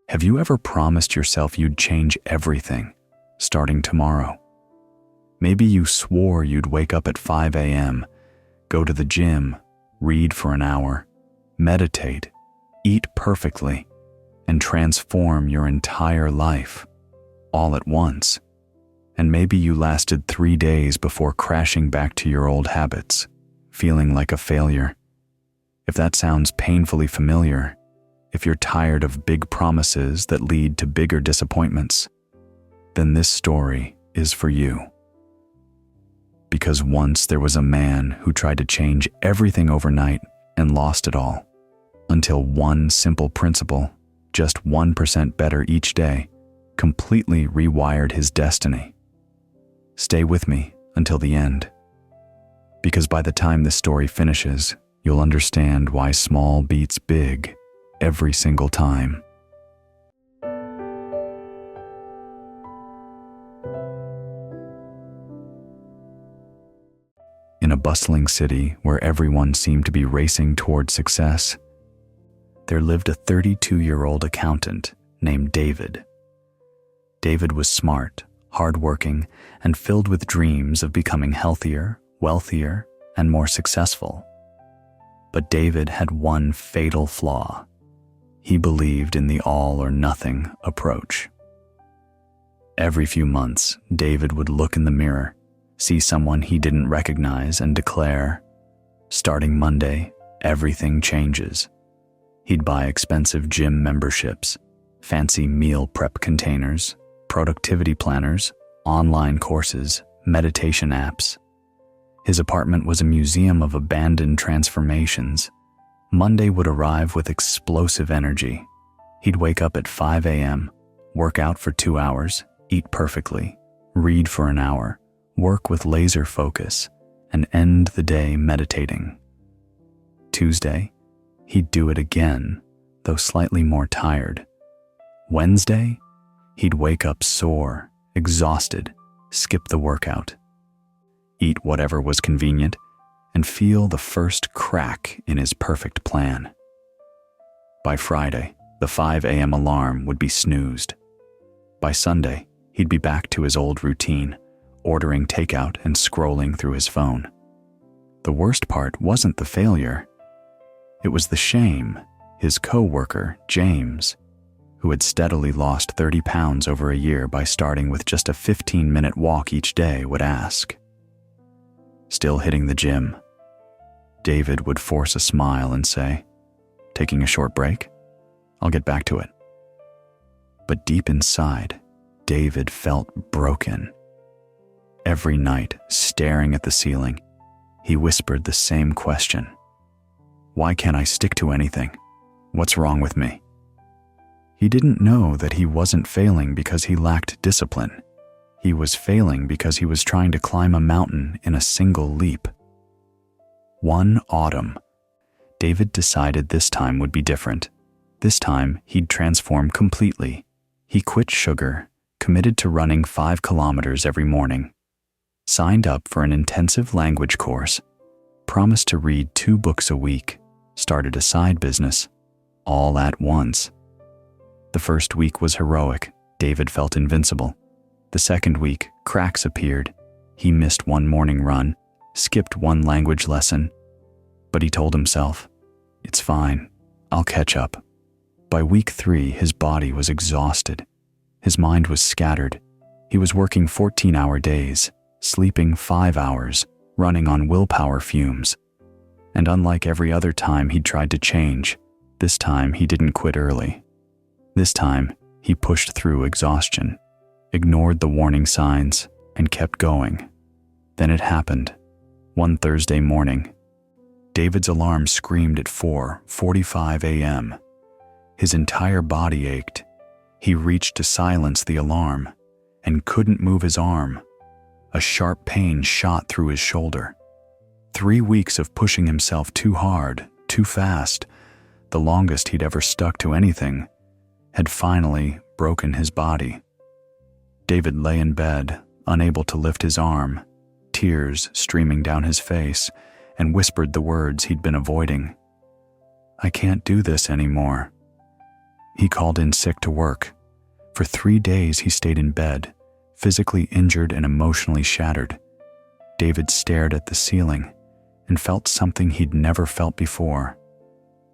Have you ever promised yourself you'd change everything, starting tomorrow? Maybe you swore you'd wake up at 5 a.m., go to the gym, read for an hour, meditate, eat perfectly, and transform your entire life, all at once. And maybe you lasted 3 days before crashing back to your old habits, feeling like a failure. If that sounds painfully familiar, if you're tired of big promises that lead to bigger disappointments, then this story is for you. Because once there was a man who tried to change everything overnight and lost it all, until one simple principle, just 1% better each day, completely rewired his destiny. Stay with me until the end, because by the time this story finishes, you'll understand why small beats big every single time. In a bustling city where everyone seemed to be racing toward success, there lived a 32-year-old accountant named David. David was smart, hardworking, and filled with dreams of becoming healthier, wealthier, and more successful. But David had one fatal flaw. He believed in the all-or-nothing approach. Every few months, David would look in the mirror, see someone he didn't recognize, and declare, "Starting Monday, everything changes." He'd buy expensive gym memberships, fancy meal prep containers, productivity planners, online courses, meditation apps. His apartment was a museum of abandoned transformations. Monday would arrive with explosive energy. He'd wake up at 5 a.m., work out for 2 hours, eat perfectly, read for an hour, work with laser focus, and end the day meditating. Tuesday, he'd do it again, though slightly more tired. Wednesday, he'd wake up sore, exhausted, skip the workout, eat whatever was convenient, and feel the first crack in his perfect plan. By Friday, the 5 a.m. alarm would be snoozed. By Sunday, he'd be back to his old routine, ordering takeout and scrolling through his phone. The worst part wasn't the failure. It was the shame his co-worker, James, who had steadily lost 30 pounds over a year by starting with just a 15-minute walk each day, would ask. Still hitting the gym, David would force a smile and say, "Taking a short break? I'll get back to it." But deep inside, David felt broken. Every night, staring at the ceiling, he whispered the same question. "Why can't I stick to anything? What's wrong with me?" He didn't know that he wasn't failing because he lacked discipline. He was failing because he was trying to climb a mountain in a single leap. One autumn, David decided this time would be different. This time, he'd transform completely. He quit sugar, committed to running 5 kilometers every morning, signed up for an intensive language course, promised to read 2 books a week, started a side business, all at once. The first week was heroic. David felt invincible. The second week, cracks appeared. He missed 1 morning run, skipped 1 language lesson. But he told himself, "It's fine, I'll catch up." By week 3, his body was exhausted. His mind was scattered. He was working 14-hour days, sleeping 5 hours, running on willpower fumes. And unlike every other time he'd tried to change, this time he didn't quit early. This time, he pushed through exhaustion, ignored the warning signs, and kept going. Then it happened. One Thursday morning, David's alarm screamed at 4:45 a.m. His entire body ached. He reached to silence the alarm and couldn't move his arm. A sharp pain shot through his shoulder. 3 weeks of pushing himself too hard, too fast, the longest he'd ever stuck to anything, had finally broken his body. David lay in bed, unable to lift his arm, tears streaming down his face, and whispered the words he'd been avoiding. "I can't do this anymore." He called in sick to work. For 3 days he stayed in bed, physically injured and emotionally shattered. David stared at the ceiling and felt something he'd never felt before.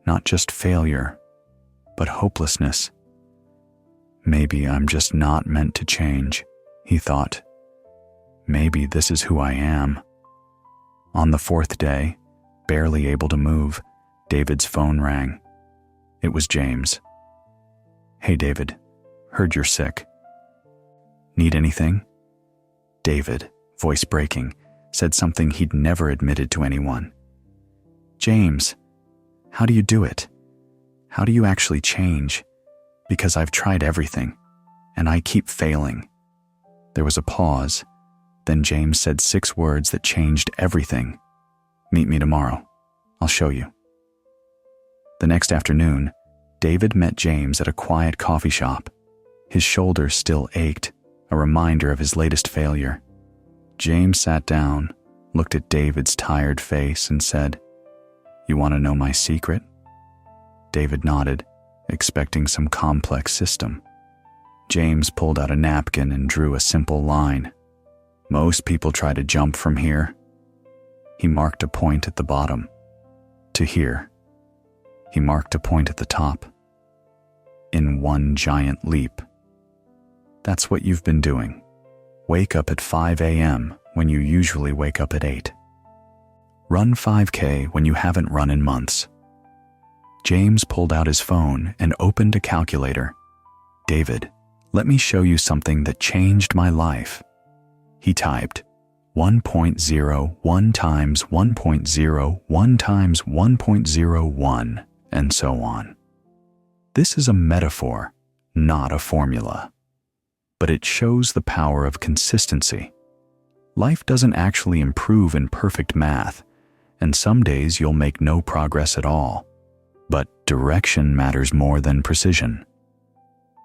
Not just failure, but hopelessness. Maybe I'm just not meant to change, he thought. Maybe this is who I am. On the 4th day, barely able to move, David's phone rang. It was James. "Hey David, heard you're sick. Need anything?" David, voice breaking, said something he'd never admitted to anyone. "James, how do you do it? How do you actually change? Because I've tried everything, and I keep failing." There was a pause. Then James said 6 words that changed everything. "Meet me tomorrow. I'll show you." The next afternoon, David met James at a quiet coffee shop. His shoulder still ached, a reminder of his latest failure. James sat down, looked at David's tired face, and said, "You want to know my secret?" David nodded, expecting some complex system. James pulled out a napkin and drew a simple line. "Most people try to jump from here." He marked a point at the bottom. "To here." He marked a point at the top. "In one giant leap." That's what you've been doing. Wake up at 5 a.m. when you usually wake up at 8. Run 5K when you haven't run in months. James pulled out his phone and opened a calculator. "David, let me show you something that changed my life." He typed 1.01 times 1.01 times 1.01 and so on. This is a metaphor, not a formula. But it shows the power of consistency. Life doesn't actually improve in perfect math, and some days you'll make no progress at all. But direction matters more than precision.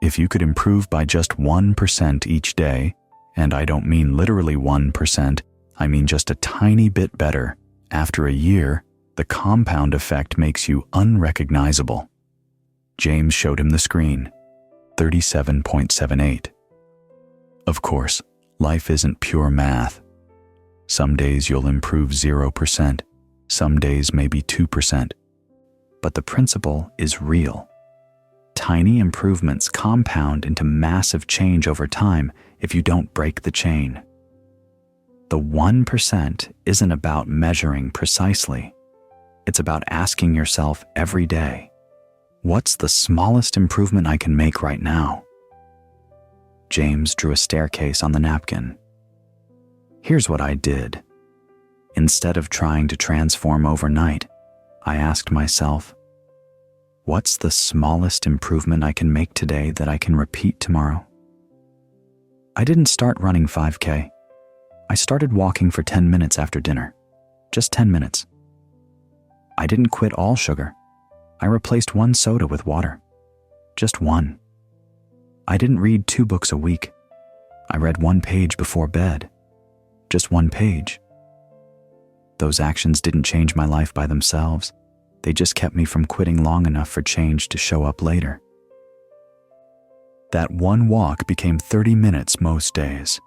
If you could improve by just 1% each day, and I don't mean literally 1%, I mean just a tiny bit better, after a year, the compound effect makes you unrecognizable. James showed him the screen, 37.78. Of course, life isn't pure math. Some days you'll improve 0%, some days maybe 2%. But the principle is real. Tiny improvements compound into massive change over time if you don't break the chain. The 1% isn't about measuring precisely. It's about asking yourself every day, what's the smallest improvement I can make right now? James drew a staircase on the napkin. Here's what I did. Instead of trying to transform overnight, I asked myself, what's the smallest improvement I can make today that I can repeat tomorrow? I didn't start running 5K. I started walking for 10 minutes after dinner. Just 10 minutes. I didn't quit all sugar. I replaced 1 soda with water. Just 1. I didn't read 2 books a week. I read 1 page before bed. Just 1 page. Those actions didn't change my life by themselves. They just kept me from quitting long enough for change to show up later. That 1 walk became 30 minutes most days.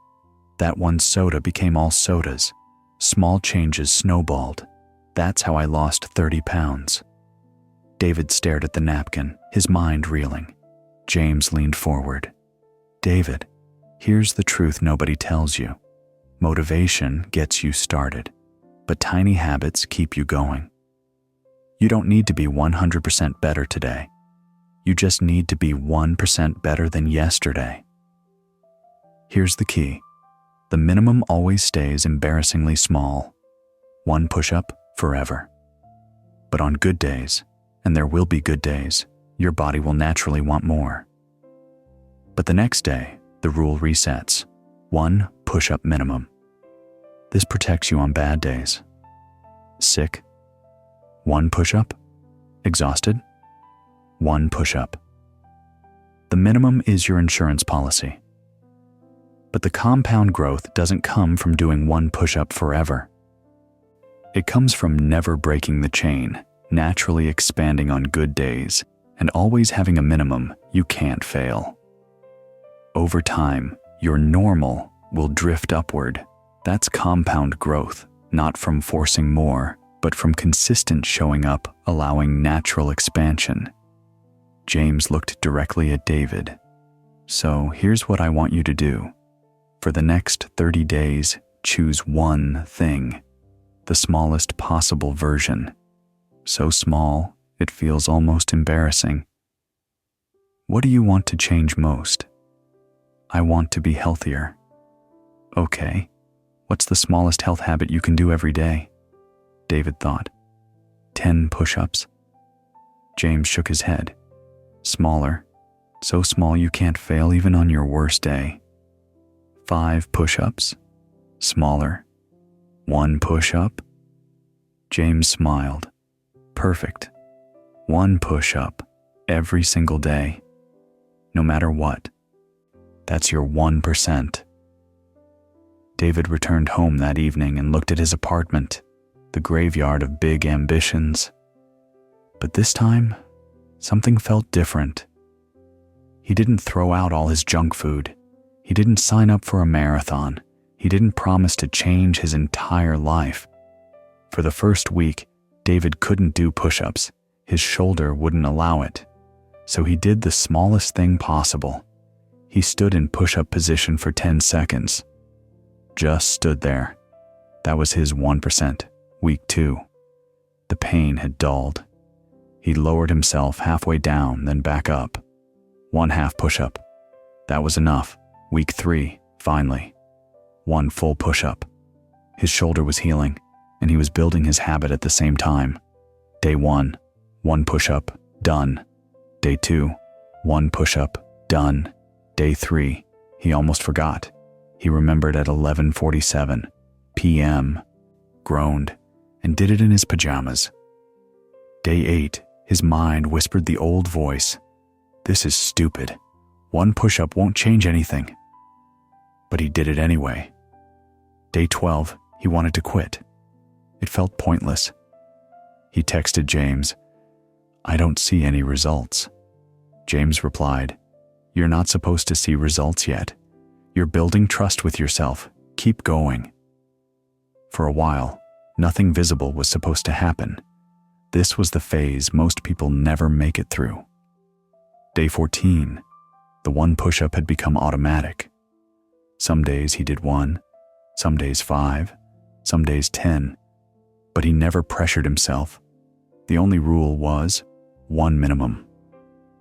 That 1 soda became all sodas. Small changes snowballed. That's how I lost 30 pounds. David stared at the napkin, his mind reeling. James leaned forward. David, here's the truth nobody tells you. Motivation gets you started, but tiny habits keep you going. You don't need to be 100% better today. You just need to be 1% better than yesterday. Here's the key. The minimum always stays embarrassingly small. 1 push-up forever. But on good days, and there will be good days, your body will naturally want more. But the next day, the rule resets. 1 push-up minimum. This protects you on bad days. Sick? 1 push-up? Exhausted? 1 push-up. The minimum is your insurance policy. But the compound growth doesn't come from doing 1 push-up forever. It comes from never breaking the chain, naturally expanding on good days, and always having a minimum, you can't fail. Over time, your normal will drift upward. That's compound growth, not from forcing more, but from consistent showing up, allowing natural expansion. James looked directly at David. So here's what I want you to do. For the next 30 days, choose one thing, the smallest possible version. So small, it feels almost embarrassing. What do you want to change most? I want to be healthier. Okay, what's the smallest health habit you can do every day? David thought. 10 push-ups. James shook his head. Smaller, so small you can't fail even on your worst day. 5 push-ups. Smaller. 1 push-up. James smiled. Perfect. 1 push-up every single day, no matter what. That's your 1%. David returned home that evening and looked at his apartment, the graveyard of big ambitions. But this time, something felt different. He didn't throw out all his junk food. He didn't sign up for a marathon. He didn't promise to change his entire life. For the first week, David couldn't do push-ups. His shoulder wouldn't allow it. So he did the smallest thing possible. He stood in push-up position for 10 seconds. Just stood there. That was his 1%. Week 2. The pain had dulled. He lowered himself halfway down, then back up. 1 half push-up. That was enough. Week 3, finally. 1 full push-up. His shoulder was healing, and he was building his habit at the same time. Day 1, 1 push-up, done. Day 2, 1 push-up, done. Day 3, he almost forgot. He remembered at 11:47 p.m., groaned, and did it in his pajamas. Day 8, his mind whispered the old voice. This is stupid. 1 push-up won't change anything. But he did it anyway. Day 12, he wanted to quit. It felt pointless. He texted James, I don't see any results. James replied, You're not supposed to see results yet. You're building trust with yourself. Keep going. For a while, nothing visible was supposed to happen. This was the phase most people never make it through. Day 14, the 1 push-up had become automatic. Some days he did 1, some days 5, some days 10, but he never pressured himself. The only rule was 1 minimum.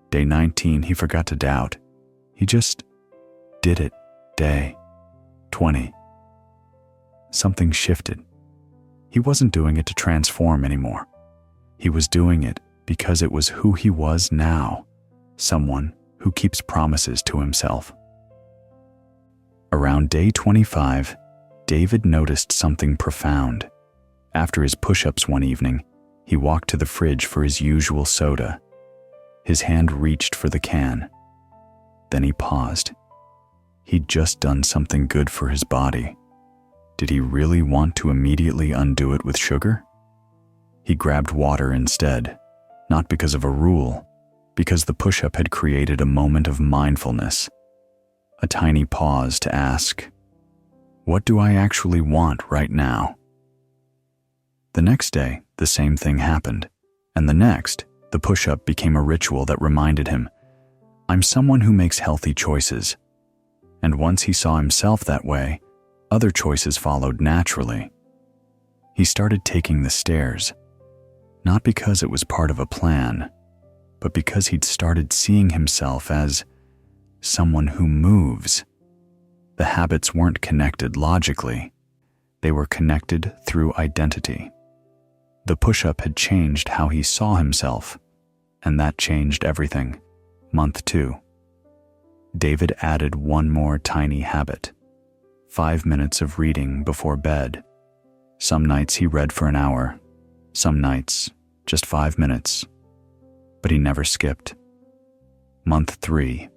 Day 19, he forgot to doubt. He just did it. Day 20. Something shifted. He wasn't doing it to transform anymore. He was doing it because it was who he was now, someone who keeps promises to himself. Around day 25, David noticed something profound. After his push-ups one evening, he walked to the fridge for his usual soda. His hand reached for the can. Then he paused. He'd just done something good for his body. Did he really want to immediately undo it with sugar? He grabbed water instead, not because of a rule, because the push-up had created a moment of mindfulness, a tiny pause to ask, what do I actually want right now? The next day, the same thing happened, and the next, the push-up became a ritual that reminded him, I'm someone who makes healthy choices. And once he saw himself that way, other choices followed naturally. He started taking the stairs, not because it was part of a plan, but because he'd started seeing himself as someone who moves. The habits weren't connected logically. They were connected through identity. The push-up had changed how he saw himself, and that changed everything. Month 2. David added 1 more tiny habit. 5 minutes of reading before bed. Some nights he read for an hour. Some nights, just 5 minutes. But he never skipped. Month 3.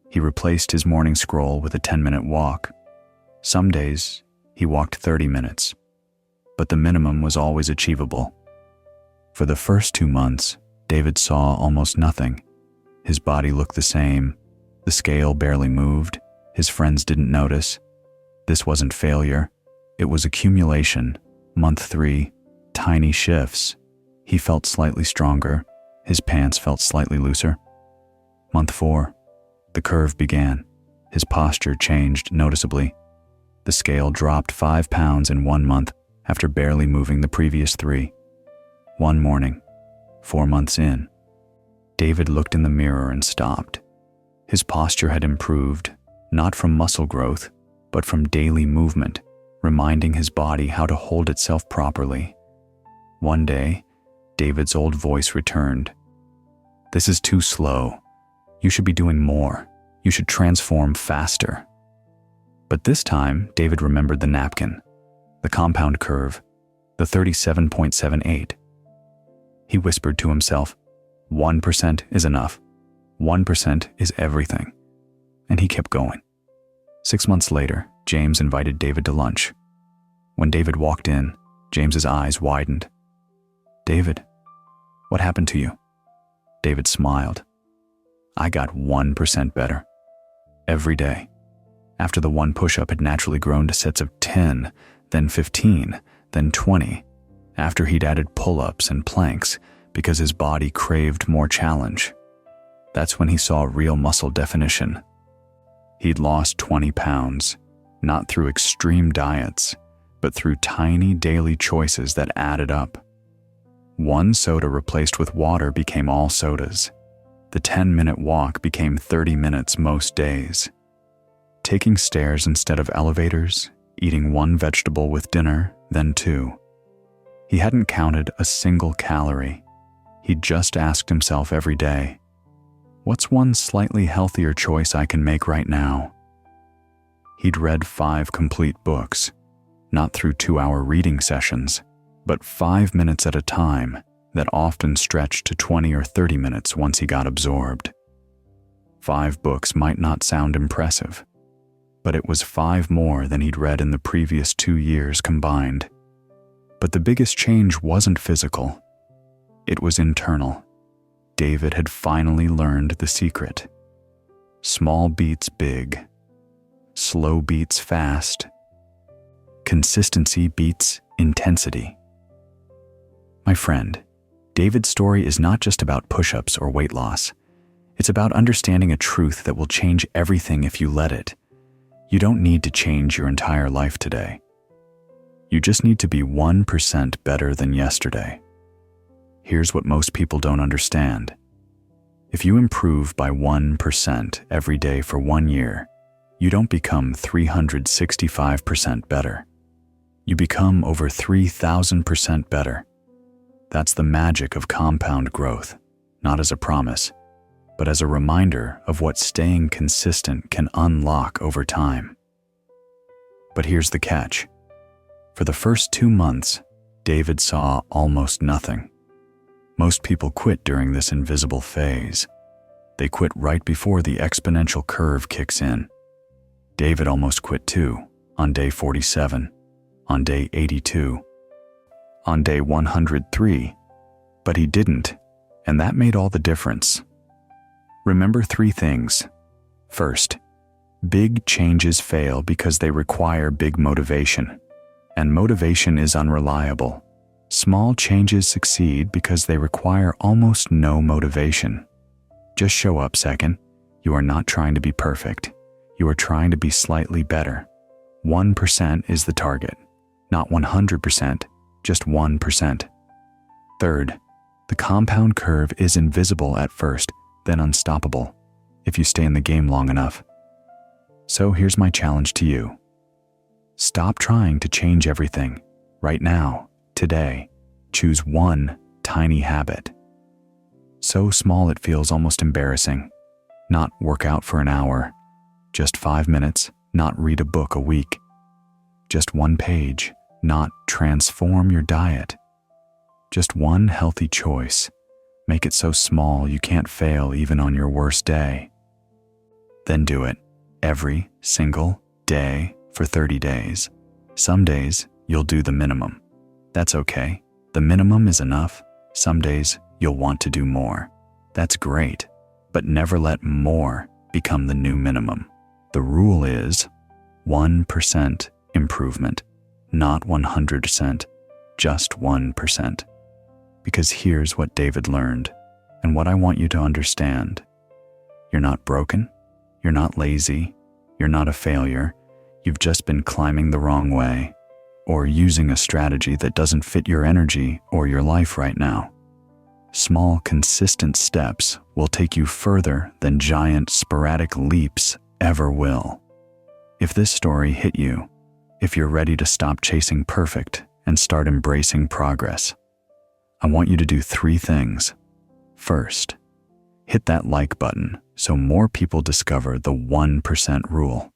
He replaced his morning scroll with a 10-minute walk. Some days, he walked 30 minutes. But the minimum was always achievable. For the first 2 months, David saw almost nothing. His body looked the same. The scale barely moved. His friends didn't notice. This wasn't failure. It was accumulation. Month 3, tiny shifts. He felt slightly stronger. His pants felt slightly looser. Month 4, the curve began. His posture changed noticeably. The scale dropped 5 pounds in 1 month after barely moving the previous 3. One morning, 4 months in, David looked in the mirror and stopped. His posture had improved, not from muscle growth, but from daily movement, reminding his body how to hold itself properly. One day, David's old voice returned. "This is too slow. You should be doing more. You should transform faster." But this time, David remembered the napkin, the compound curve, the 37.78. He whispered to himself, 1% is enough. 1% is everything. And he kept going. 6 months later, James invited David to lunch. When David walked in, James's eyes widened. "David, what happened to you?" David smiled. "I got 1% better. Every day." After the one push-up had naturally grown to sets of 10, then 15, then 20, after he'd added pull-ups and planks because his body craved more challenge. That's when he saw real muscle definition. He'd lost 20 pounds, not through extreme diets, but through tiny daily choices that added up. One soda replaced with water became all sodas. The 10-minute walk became 30 minutes most days. Taking stairs instead of elevators, eating 1 vegetable with dinner, then 2. He hadn't counted a single calorie. He'd just asked himself every day, what's one slightly healthier choice I can make right now? He'd read 5 complete books, not through 2-hour reading sessions, but 5 minutes at a time that often stretched to 20 or 30 minutes once he got absorbed. 5 books might not sound impressive, but it was 5 more than he'd read in the previous 2 years combined. But the biggest change wasn't physical. It was internal. David had finally learned the secret. Small beats big. Slow beats fast. Consistency beats intensity. My friend, David's story is not just about push-ups or weight loss. It's about understanding a truth that will change everything if you let it. You don't need to change your entire life today. You just need to be 1% better than yesterday. Here's what most people don't understand. If you improve by 1% every day for 1 year, you don't become 365% better. You become over 3,000% better. That's the magic of compound growth, not as a promise, but as a reminder of what staying consistent can unlock over time. But here's the catch. For the first 2 months, David saw almost nothing. Most people quit during this invisible phase. They quit right before the exponential curve kicks in. David almost quit too, on day 47, on day 82, on day 103, but he didn't, and that made all the difference. Remember 3 things. First, big changes fail because they require big motivation, and motivation is unreliable. Small changes succeed because they require almost no motivation. Just show up. Second, you are not trying to be perfect. You are trying to be slightly better. 1% is the target, not 100%, just 1%. Third, the compound curve is invisible at first, then unstoppable, if you stay in the game long enough. So here's my challenge to you. Stop trying to change everything. Right now, today, choose 1 tiny habit. So small it feels almost embarrassing. Not work out for an hour, just 5 minutes, not read a book a week. Just 1 page, not transform your diet. Just 1 healthy choice. Make it so small you can't fail even on your worst day. Then do it every single day for 30 days. Some days, you'll do the minimum. That's okay. The minimum is enough. Some days, you'll you'll want to do more. That's great, but never let more become the new minimum. The rule is 1% improvement, not 100%, just 1%. Because here's what David learned, and what I want you to understand. You're not broken, you're not lazy, you're not a failure. You've just been climbing the wrong way, or using a strategy that doesn't fit your energy or your life right now. Small, consistent steps will take you further than giant, sporadic leaps ever will. If this story hit you, if you're ready to stop chasing perfect and start embracing progress, I want you to do 3 things. First, hit that like button so more people discover the 1% rule.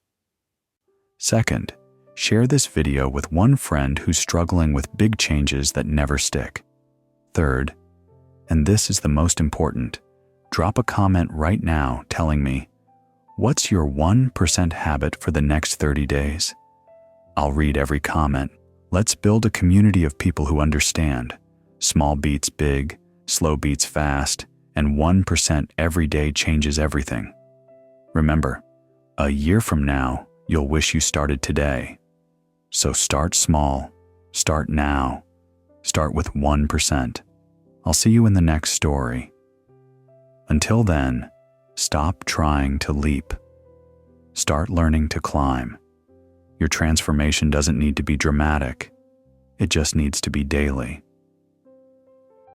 Second, share this video with one friend who's struggling with big changes that never stick. Third, and this is the most important, drop a comment right now telling me, what's your 1% habit for the next 30 days? I'll read every comment. Let's build a community of people who understand. Small beats big, slow beats fast, and 1% every day changes everything. Remember, a year from now, you'll wish you started today. So start small, start now, start with 1%. I'll see you in the next story. Until then, stop trying to leap. Start learning to climb. Your transformation doesn't need to be dramatic. It just needs to be daily.